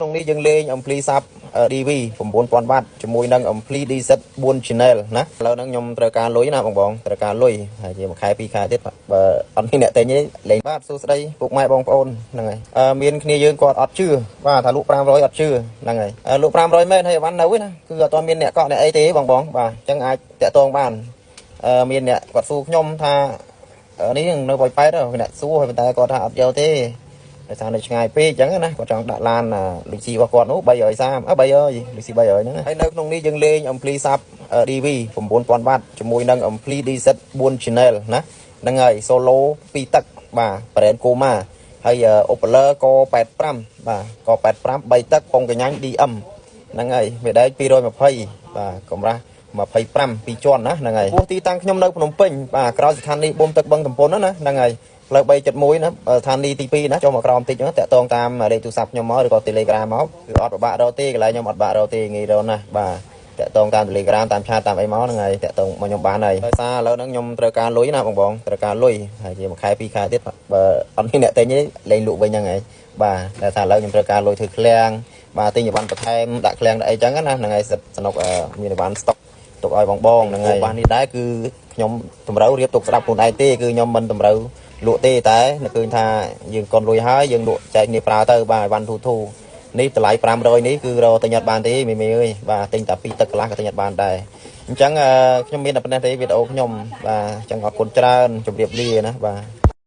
trongនេះយើងលេង ampli sub DV 9000 W ជាមួយនឹង ampli DZ 4 channel ណាឥឡូវហ្នឹងខ្ញុំត្រូវការលុយណាបងត្រូវការលុយហើយជាមួយខែ2ខែទៀតបើអត់មានអ្នកទិញទេលេងបាទសួស្ដីពុកម៉ែបងប្អូនហ្នឹងហើយមានគ្នាយើងគាត់អត់ជឿបាទថាលក់500អត់ជឿហ្នឹងហើយលក់500មែនហើយអីវ៉ាន់នៅណាគឺអត់ទាន់មានអ្នកកក់អ្នកអីទេបងបាទអញ្ចឹងអាចតាក់ទងបានមានអ្នកគាត់សួរខ្ញុំថានេះនៅបយប៉ែតអ្នកសួរហើយប៉ុន្តែគាត់ថាអត់យកទេតែថានៅឆ្ងាយពេកអញ្ចឹងណាគាត់ចង់ដាក់ឡានលុយស៊ីរបស់គាត់នោះ330 300លុយស៊ី300ហ្នឹងហើយនៅក្នុងនេះយើងលេង ampli sub DV 9000 W ជាមួយនឹង ampli DZ 4 channel ណាហ្នឹងហើយ solo 2ទឹកបាទ brand Koma ហើយ Opler ក85បាទក85 3ទឹកពងកញ្ញាញ់ DM ហ្នឹងហើយវាដែរ220បាទកម្រាស់25 2ជាន់ណាហ្នឹងហើយពោះទីតាំងខ្ញុំនៅភ្នំពេញបាទក្រោយស្ថានីយ៍បូមទឹកបឹងតំពុនណាហ្នឹងហើយផ្លូវ371ណាស្ថានីយ៍ទី2ណាចូលមកក្រោមតិចហ្នឹងតាក់ទងតាមលេខទូរស័ព្ទខ្ញុំមកឬក៏ Telegram មកគឺអត់ពិបាករកទេកន្លែងខ្ញុំអត់បាក់រកទេងាយរកណាបាទតាក់ទងតាម Telegram តាម chat តាមអីមកហ្នឹងហើយតាក់ទងមកខ្ញុំបានហើយដោយសារឥឡូវហ្នឹងខ្ញុំត្រូវការលុយណាបងត្រូវការលុយហើយជាមួយខែ2ខែទៀតបើអត់មានអ្នកទិញទេលេងលក់វិញហ្នឹងហើយបាទតែថាឥឡូវខ្ញុំត្រូវការលុយធ្វើឃ្លាំងបាទទិញអីវ៉ាន់បន្ថែមដាក់ឃ្លាំងដាក់អីចឹងណាហ្នឹងហើយសនុកមានអីវ៉ាន់ស្តុកទុកឲ្យបងហ្នឹងហើយបាទនេះដែរគឺខ្ញុំតម្រូវរៀបទុកស្ដាប់ខ្លួនឯងទេគឺខ្ញុំមិនតម្រូវលក់ទេតែនឹកឃើញថាយើងកូនលុយហើយយើងលក់ចែកគ្នាប្រើទៅបាទវ៉ាន់ធូនេះតម្លៃ500នេះគឺរកទិញអត់បានទេមីអើយបាទទិញតែ2ទឹកកន្លះក៏ទិញអត់បានដែរអញ្ចឹងខ្ញុំមានតែប៉ុណ្ណេះទេវីដេអូខ្ញុំបាទអញ្ចឹងអរគុណច្រើនជម្រាបលាណាបាទ